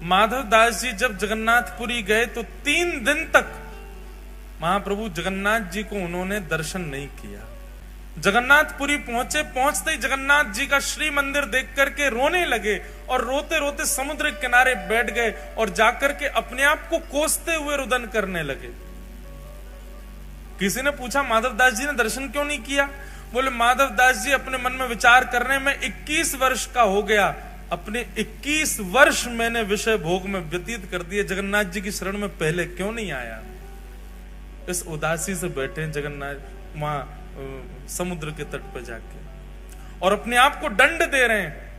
माधव दास जी जब जगन्नाथपुरी गए तो 3 दिन तक महाप्रभु जगन्नाथ जी को उन्होंने दर्शन नहीं किया। जगन्नाथपुरी पहुंचे, पहुंचते ही जगन्नाथ जी का श्री मंदिर देख करके रोने लगे और रोते रोते समुद्र के किनारे बैठ गए और जाकर के अपने आप को कोसते हुए रुदन करने लगे। किसी ने पूछा माधव दास जी ने दर्शन क्यों नहीं किया? बोले माधव दास जी अपने मन में विचार करने में 21 वर्ष का हो गया, अपने 21 वर्ष मैंने विषय भोग में व्यतीत कर दिए, जगन्नाथ जी की शरण में पहले क्यों नहीं आया? इस उदासी से बैठे जगन्नाथ वहां समुद्र के तट पर जाके और अपने आप को दंड दे रहे हैं।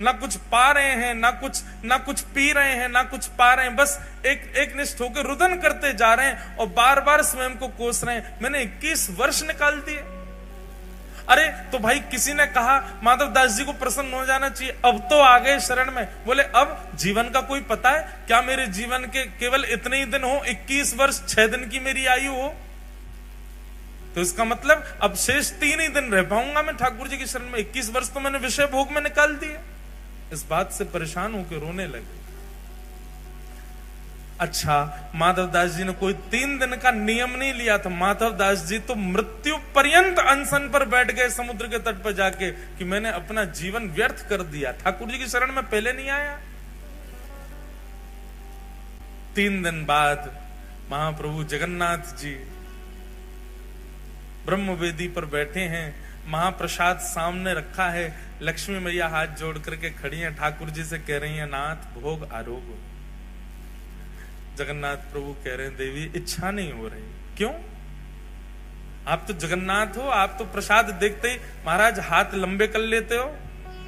ना कुछ पा रहे हैं, ना कुछ पी रहे हैं, ना कुछ पा रहे हैं, बस एक निष्ठ होकर रुदन करते जा रहे हैं और बार बार स्वयं को कोस रहे हैं, मैंने 21 वर्ष निकाल दिए। अरे तो भाई किसी ने कहा माधव दास जी को प्रसन्न हो जाना चाहिए, अब तो आ गए शरण में। बोले अब जीवन का कोई पता है क्या? मेरे जीवन के केवल इतने ही दिन हो, 21 वर्ष 6 दिन की मेरी आयु हो, तो इसका मतलब अब शेष 3 ही दिन रह पाऊंगा मैं ठाकुर जी की शरण में। 21 वर्ष तो मैंने विषय भोग में निकाल दिए। इस बात से परेशान होकर रोने लगे। अच्छा, माधव दास जी ने कोई 3 दिन का नियम नहीं लिया था। माधव दास जी तो मृत्यु पर्यंत अनशन पर बैठ गए समुद्र के तट पर जाके कि मैंने अपना जीवन व्यर्थ कर दिया, ठाकुर जी की शरण में पहले नहीं आया। 3 दिन बाद महाप्रभु जगन्नाथ जी ब्रह्मवेदी पर बैठे हैं, महाप्रसाद सामने रखा है, लक्ष्मी मैया हाथ जोड़ करके खड़ी हैं, ठाकुर जी से कह रही हैं नाथ भोग आरोग। जगन्नाथ प्रभु कह रहे हैं देवी इच्छा नहीं हो रही। क्यों? आप तो जगन्नाथ हो, आप तो प्रसाद देखते ही महाराज हाथ लंबे कर लेते हो,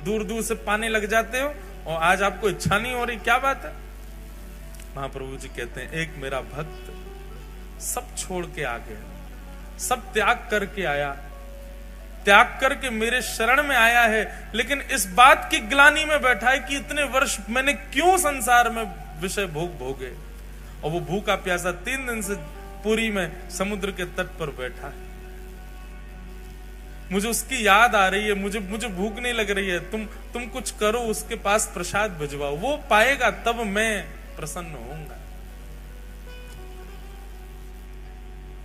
दूर दूर से पाने लग जाते हो, और आज आपको इच्छा नहीं हो रही, क्या बात है? महाप्रभु जी कहते हैं एक मेरा भक्त सब छोड़ के आ गया, सब त्याग करके आया, त्याग करके मेरे शरण में आया है, लेकिन इस बात की ग्लानि में बैठा है कि इतने वर्ष मैंने क्यों संसार में विषय भोग भोगे। और वो भूखा प्यासा 3 दिन से पुरी में समुद्र के तट पर बैठा है। मुझे उसकी याद आ रही है, मुझे भूख नहीं लग रही है, तुम कुछ करो, उसके पास प्रसाद भिजवाओ, वो पाएगा तब मैं प्रसन्न होऊंगा।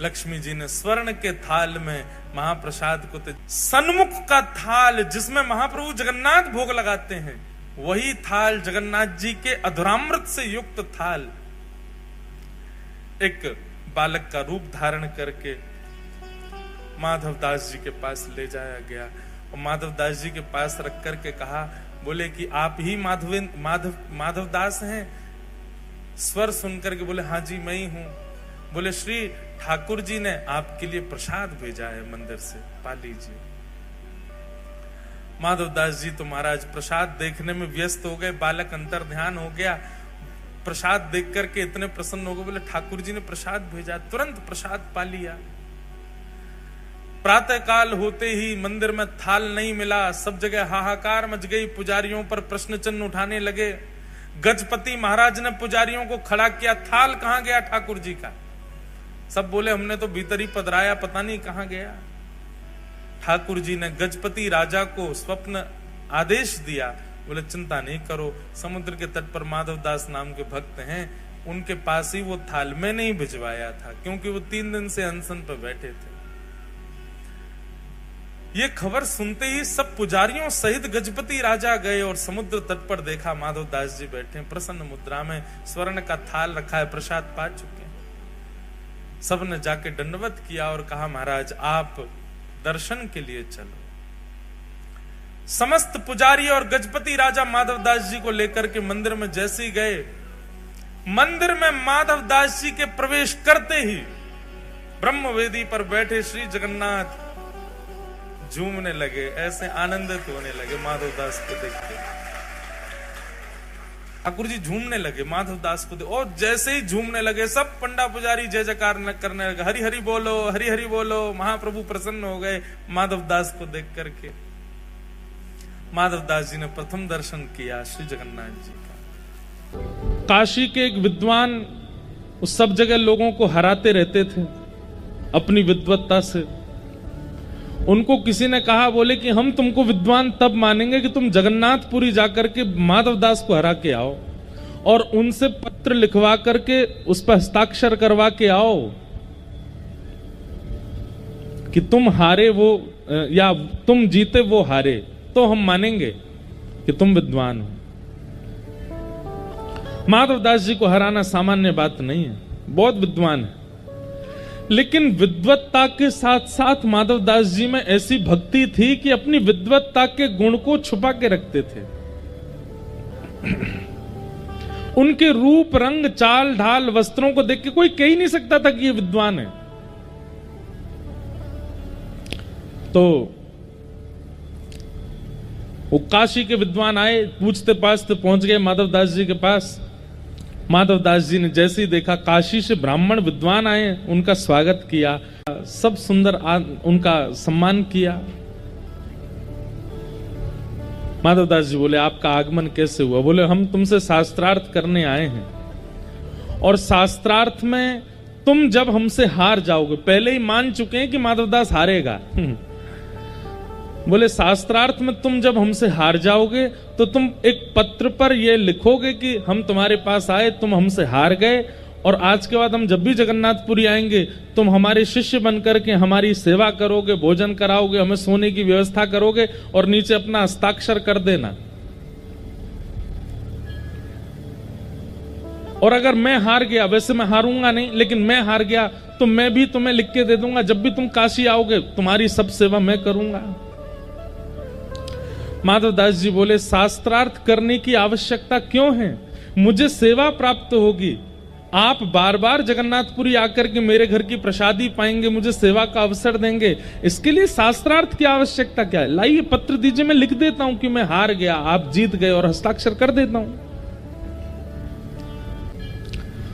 लक्ष्मी जी ने स्वर्ण के थाल में महाप्रसाद को सन्मुख का थाल जिसमें महाप्रभु जगन्नाथ भोग लगाते हैं, वही थाल जगन्नाथ जी के अधुरामृत से युक्त थाल एक बालक का रूप धारण करके माधव दास जी के पास ले जाया गया और माधव दास जी के पास रख करके कहा, बोले कि आप ही माधव दास हैं? स्वर सुनकर के बोले हाँ जी मैं ही हूं। बोले श्री ठाकुर जी ने आपके लिए प्रसाद भेजा है मंदिर से, पा लीजिए। माधव दास जी तो महाराज प्रसाद देखने में व्यस्त हो गए, बालक अंतर ध्यान हो गया, प्रसाद देख करके इतने प्रसन्न हो गए, बोले ठाकुर जी ने प्रसाद भेजा, तुरंत प्रसाद पा लिया। प्रातः काल होते ही मंदिर में थाल नहीं मिला, सब जगह हाहाकार मच गई, पुजारियों पर प्रश्न चिन्ह उठाने लगे। गजपति महाराज ने पुजारियों को खड़ा किया, थाल कहां गया ठाकुर जी का? सब बोले हमने तो भीतर ही पधराया, पता नहीं कहां गया। ठाकुर जी ने गजपति राजा को स्वप्न आदेश दिया, बोले चिंता नहीं करो, समुद्र के तट पर माधव दास नाम के भक्त हैं, उनके पास ही वो थाल मैंने ही भिजवाया था, क्योंकि वो 3 दिन से अनशन पर बैठे थे। ये खबर सुनते ही सब पुजारियों सहित गजपति राजा गए और समुद्र तट पर देखा माधव दास जी बैठे प्रसन्न मुद्रा में, स्वर्ण का थाल रखा है, प्रसाद पा चुके। सब ने जाके दंडवत किया और कहा महाराज आप दर्शन के लिए चलो। समस्त पुजारी और गजपति राजा माधव दास जी को लेकर के मंदिर में जैसे ही गए, मंदिर में माधव दास जी के प्रवेश करते ही ब्रह्मवेदी पर बैठे श्री जगन्नाथ झूमने लगे, ऐसे आनंदित होने लगे माधव दास को देख के। ठाकुर जी झूमने लगे माधव दास को, और जैसे ही झूमने लगे सब पंडा पुजारी जय जयकार करने लगे, हरि हरि बोलो, हरि हरि बोलो। महाप्रभु प्रसन्न हो गए माधव दास को देख करके। माधव दास जी ने प्रथम दर्शन किया श्री जगन्नाथ जी का। काशी के एक विद्वान उस सब जगह लोगों को हराते रहते थे अपनी विद्वत्ता से। उनको किसी ने कहा, बोले कि हम तुमको विद्वान तब मानेंगे कि तुम जगन्नाथपुरी जाकर के माधव दास को हरा के आओ। और उनसे पत्र लिखवा करके उस पर हस्ताक्षर करवा के आओ कि तुम हारे वो या तुम जीते वो हारे, तो हम मानेंगे कि तुम विद्वान हो। माधवदास जी को हराना सामान्य बात नहीं है, बहुत विद्वान है। लेकिन विद्वत्ता के साथ साथ माधवदास जी में ऐसी भक्ति थी कि अपनी विद्वत्ता के गुण को छुपा के रखते थे। उनके रूप, रंग, चाल ढाल, वस्त्रों को देख के कोई कह ही नहीं सकता था कि ये विद्वान है। तो वो काशी के विद्वान आए, पूछते पाछते पहुंच गए माधवदास जी के पास। माधवदास जी ने जैसे ही देखा काशी से ब्राह्मण विद्वान आए, उनका स्वागत किया, सब सुंदर उनका सम्मान किया। माधवदास जी बोले, आपका आगमन कैसे हुआ? बोले, हम तुमसे शास्त्रार्थ करने आए हैं, और शास्त्रार्थ में तुम जब हमसे हार जाओगे, पहले ही मान चुके हैं कि माधवदास हारेगा। बोले, शास्त्रार्थ में तुम जब हमसे हार जाओगे तो तुम एक पत्र पर यह लिखोगे कि हम तुम्हारे पास आए, तुम हमसे हार गए, और आज के बाद हम जब भी जगन्नाथपुरी आएंगे तुम हमारे शिष्य बनकर के हमारी सेवा करोगे, भोजन कराओगे, हमें सोने की व्यवस्था करोगे, और नीचे अपना हस्ताक्षर कर देना। और अगर मैं हार गया, वैसे मैं हारूंगा नहीं, लेकिन मैं हार गया तो मैं भी तुम्हें लिख के दे दूंगा, जब भी तुम काशी आओगे तुम्हारी सब सेवा मैं करूंगा। माधवदास जी बोले, शास्त्रार्थ करने की आवश्यकता क्यों है? मुझे सेवा प्राप्त होगी, आप बार बार जगन्नाथपुरी आकर के मेरे घर की प्रसादी पाएंगे, मुझे सेवा का अवसर देंगे, इसके लिए शास्त्रार्थ की आवश्यकता क्या है? लाइए पत्र दीजिए, मैं लिख देता हूं कि मैं हार गया, आप जीत गए, और हस्ताक्षर कर देता हूं।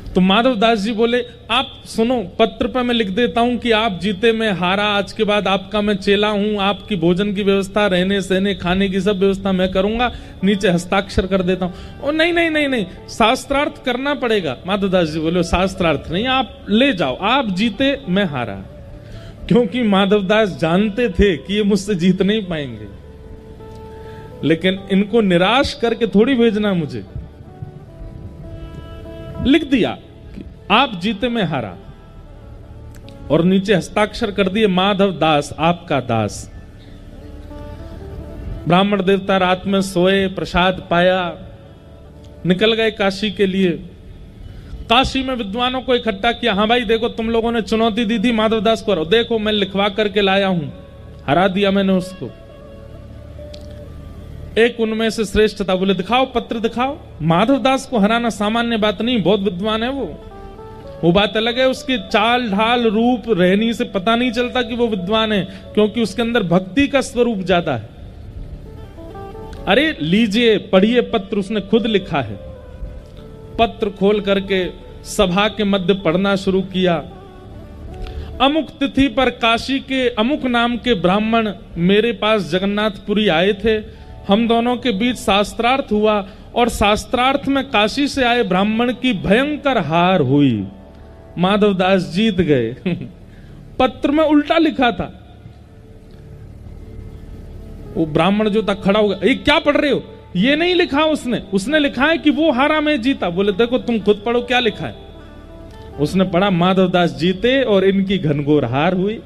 तो माधवदास जी बोले, आप सुनो, पत्र पर मैं लिख देता हूं कि आप जीते, मैं हारा, आज के बाद आपका मैं चेला हूं, आपकी भोजन की व्यवस्था, रहने सहने खाने की सब व्यवस्था मैं करूंगा, नीचे हस्ताक्षर कर देता हूं। ओ नहीं नहीं नहीं नहीं, शास्त्रार्थ करना पड़ेगा। माधवदास जी बोले, शास्त्रार्थ नहीं, आप ले जाओ, आप जीते मैं हारा। क्योंकि माधवदास जानते थे कि ये मुझसे जीत नहीं पाएंगे, लेकिन इनको निराश करके थोड़ी भेजना मुझे। लिख दिया कि आप जीते मैं हारा, और नीचे हस्ताक्षर कर दिए, माधव दास आपका दास। ब्राह्मण देवता रात में सोए, प्रसाद पाया, निकल गए काशी के लिए। काशी में विद्वानों को इकट्ठा किया, हाँ भाई देखो, तुम लोगों ने चुनौती दी थी माधवदास को, देखो मैं लिखवा करके लाया हूं, हरा दिया मैंने उसको। एक उनमें से श्रेष्ठ था, बोले दिखाओ पत्र दिखाओ। माधवदास को हराना सामान्य बात नहीं, बहुत विद्वान है वो बात अलग है। उसके चाल ढाल रूप रहनी से पता नहीं चलता कि वो विद्वान है, क्योंकि उसके अंदर भक्ति का स्वरूप ज्यादा है। अरे लीजिए पढ़िए पत्र, उसने खुद लिखा है। पत्र खोल करके सभा के मध्य पढ़ना शुरू किया। अमुक तिथि पर काशी के अमुक नाम के ब्राह्मण मेरे पास जगन्नाथपुरी आए थे, हम दोनों के बीच शास्त्रार्थ हुआ, और शास्त्रार्थ में काशी से आए ब्राह्मण की भयंकर हार हुई, माधवदास जीत गए। पत्र में उल्टा लिखा था। वो ब्राह्मण जो था खड़ा हो गया, ये क्या पढ़ रहे हो? ये नहीं लिखा उसने लिखा है कि वो हारा मैं जीता। बोले देखो तुम खुद पढ़ो क्या लिखा है। उसने पढ़ा, माधवदास जीते और इनकी घनघोर हार हुई।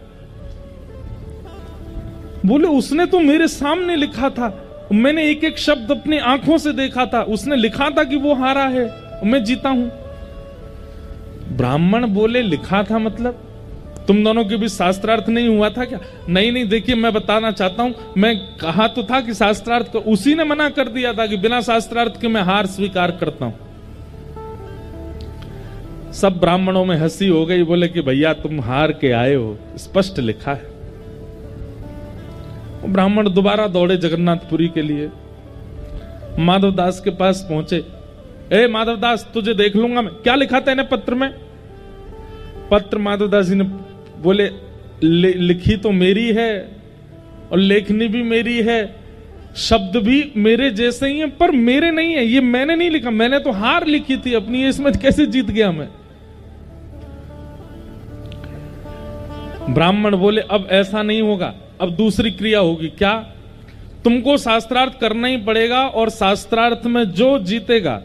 बोले उसने तो मेरे सामने लिखा था, मैंने एक एक शब्द अपनी आंखों से देखा था, उसने लिखा था कि वो हारा है, मैं जीता हूं। ब्राह्मण बोले लिखा था मतलब तुम दोनों के बीच शास्त्रार्थ नहीं हुआ था क्या? नहीं देखिए मैं बताना चाहता हूं, मैं कहा तो था कि शास्त्रार्थ को, उसी ने मना कर दिया था कि बिना शास्त्रार्थ के मैं हार स्वीकार करता हूं। सब ब्राह्मणों में हंसी हो गई, बोले कि भैया तुम हार के आए हो, स्पष्ट लिखा है। ब्राह्मण दोबारा दौड़े जगन्नाथपुरी के लिए, माधवदास के पास पहुंचे। ए माधवदास तुझे देख लूंगा मैं, क्या लिखा था इन्हें पत्र में? पत्र माधवदास जी ने बोले लिखी तो मेरी है और लेखनी भी मेरी है, शब्द भी मेरे जैसे ही हैं, पर मेरे नहीं है, ये मैंने नहीं लिखा, मैंने तो हार लिखी थी अपनी, इसमें कैसे जीत गया मैं? ब्राह्मण बोले अब ऐसा नहीं होगा, अब दूसरी क्रिया होगी। क्या? तुमको शास्त्रार्थ करना ही पड़ेगा, और शास्त्रार्थ में जो जीतेगा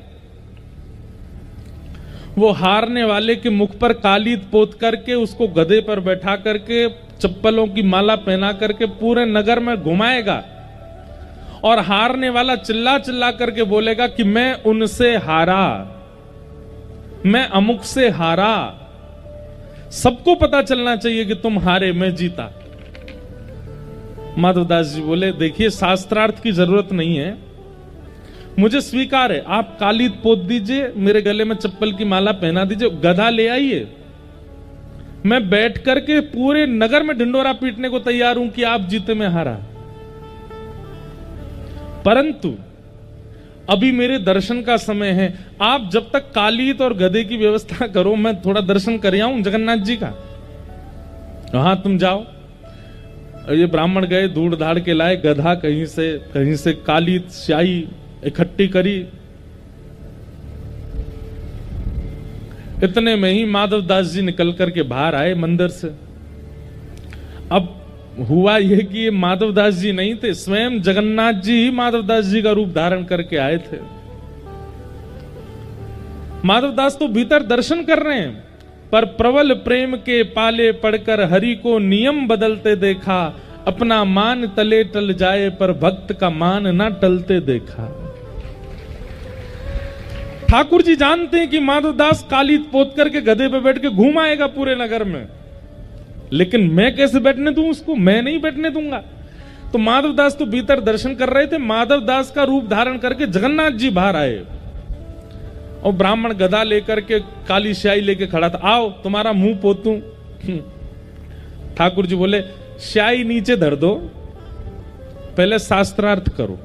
वो हारने वाले के मुख पर कालीत पोत करके उसको गधे पर बैठा करके चप्पलों की माला पहना करके पूरे नगर में घुमाएगा और हारने वाला चिल्ला चिल्ला करके बोलेगा कि मैं उनसे हारा, मैं अमुक से हारा। सबको पता चलना चाहिए कि तुम हारे, मैं जीता। माधवदास जी बोले, देखिए शास्त्रार्थ की जरूरत नहीं है, मुझे स्वीकार है, आप कालीत पोत दीजिए, मेरे गले में चप्पल की माला पहना दीजिए, गधा ले आइए, मैं बैठ करके पूरे नगर में ढिंडोरा पीटने को तैयार हूं कि आप जीते मैं हारा। परंतु अभी मेरे दर्शन का समय है, आप जब तक कालीत और गधे की व्यवस्था करो, मैं थोड़ा दर्शन कर आऊं जगन्नाथ जी का। वहां तुम जाओ। ये ब्राह्मण गए, धूड़ धाड़ के लाए गधा, कहीं से कालीत स्याही इकट्ठी करी। इतने में ही माधवदास जी निकल करके बाहर आए मंदिर से। अब हुआ यह कि ये माधवदास जी नहीं थे, स्वयं जगन्नाथ जी ही माधवदास जी का रूप धारण करके आए थे। माधवदास तो भीतर दर्शन कर रहे हैं, पर प्रबल प्रेम के पाले पड़कर हरि को नियम बदलते देखा, अपना मान तले टल जाए पर भक्त का मान ना टलते देखा। ठाकुर जी जानते हैं कि माधवदास कालीत पोत करके गधे पे बैठ के घूम आएगा पूरे नगर में, लेकिन मैं कैसे बैठने दूं उसको, मैं नहीं बैठने दूंगा। तो माधवदास तो भीतर दर्शन कर रहे थे, माधवदास का रूप धारण करके जगन्नाथ जी बाहर आए और ब्राह्मण गधा लेकर के काली स्याही लेके खड़ा था, आओ तुम्हारा मुंह पोतूं। ठाकुर जी बोले, स्याही नीचे धर दो, पहले शास्त्रार्थ करो।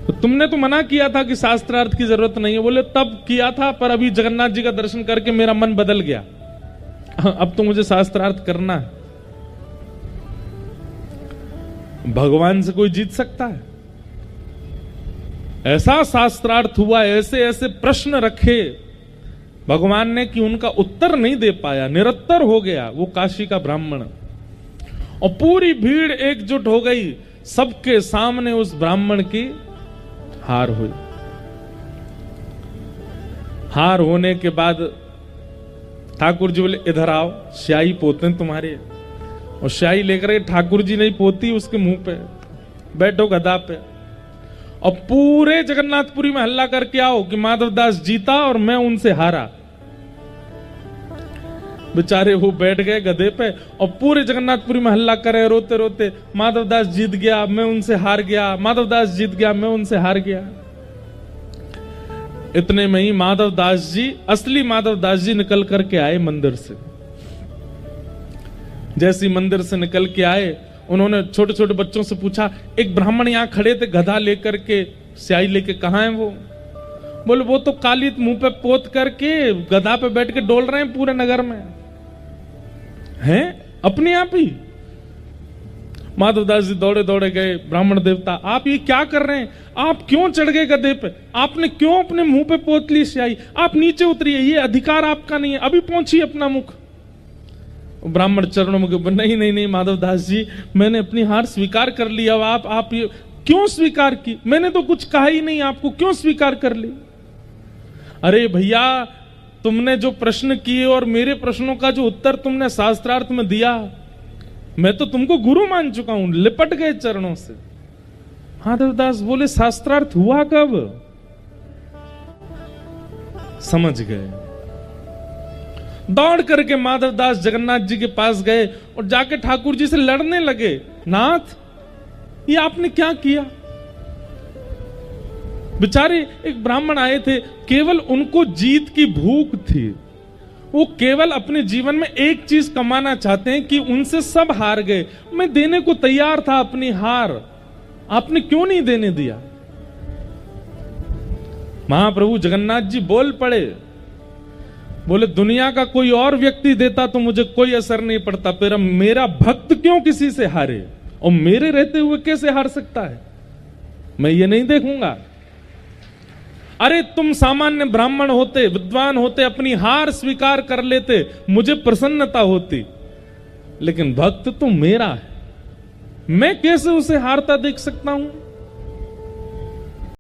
तो तुमने तो मना किया था कि शास्त्रार्थ की जरूरत नहीं है। बोले तब किया था, पर अभी जगन्नाथ जी का दर्शन करके मेरा मन बदल गया, अब तो मुझे शास्त्रार्थ करना है। भगवान से कोई जीत सकता है? ऐसा शास्त्रार्थ हुआ, ऐसे ऐसे प्रश्न रखे भगवान ने कि उनका उत्तर नहीं दे पाया, निरत्तर हो गया वो काशी का ब्राह्मण। और पूरी भीड़ एकजुट हो गई, सबके सामने उस ब्राह्मण की हार हुई। हार होने के बाद ठाकुर जी बोले, इधर आओ, स्याही पोते तुम्हारे। और स्याही लेकर ठाकुर जी नहीं पोती उसके मुंह पे, बैठो गधा पे, और पूरे जगन्नाथपुरी में हल्ला करके आओ कि माधवदास जीता और मैं उनसे हारा। बेचारे वो बैठ गए गधे पे और पूरे जगन्नाथपुरी में हल्ला करे रोते रोते, माधवदास जीत गया, मैं उनसे हार गया, माधवदास जीत गया, मैं उनसे हार गया। इतने में ही माधवदास जी, असली माधवदास जी निकल करके आए मंदिर से। जैसे मंदिर से निकल के आए, उन्होंने छोटे छोटे बच्चों से पूछा, एक ब्राह्मण यहां खड़े थे गधा लेकर के, स्याही लेके, कहां है वो? बोले वो तो कालीत मुंह पे पोत करके गधा पे बैठ के डोल रहे हैं पूरे नगर में। हैं अपने आप ही? माधवदास जी दौड़े दौड़े गए, ब्राह्मण देवता आप ये क्या कर रहे हैं? आप क्यों चढ़ गए गधे पे? आपने क्यों अपने मुंह पे पोत ली स्याही? आप नीचे उतरिए, ये अधिकार आपका नहीं है, अभी पहुंचिए अपना मुख। ब्राह्मण चरणों में, नहीं नहीं नहीं माधवदास जी, मैंने अपनी हार स्वीकार कर ली। अब आप ये क्यों स्वीकार की? मैंने तो कुछ कहा ही नहीं आपको, क्यों स्वीकार कर ली? अरे भैया, तुमने जो प्रश्न किए और मेरे प्रश्नों का जो उत्तर तुमने शास्त्रार्थ में दिया, मैं तो तुमको गुरु मान चुका हूं। लिपट गए चरणों से। माधवदास बोले, शास्त्रार्थ हुआ कब? समझ गए। दौड़ करके माधवदास जगन्नाथ जी के पास गए और जाके ठाकुर जी से लड़ने लगे, नाथ ये आपने क्या किया? बेचारे एक ब्राह्मण आए थे, केवल उनको जीत की भूख थी, वो केवल अपने जीवन में एक चीज कमाना चाहते हैं कि उनसे सब हार गए, मैं देने को तैयार था अपनी हार, आपने क्यों नहीं देने दिया? महाप्रभु जगन्नाथ जी बोल पड़े, बोले दुनिया का कोई और व्यक्ति देता तो मुझे कोई असर नहीं पड़ता, पर मेरा भक्त क्यों किसी से हारे, और मेरे रहते हुए कैसे हार सकता है, मैं ये नहीं देखूंगा। अरे तुम सामान्य ब्राह्मण होते, विद्वान होते, अपनी हार स्वीकार कर लेते, मुझे प्रसन्नता होती, लेकिन भक्त तो मेरा है, मैं कैसे उसे हारता देख सकता हूं?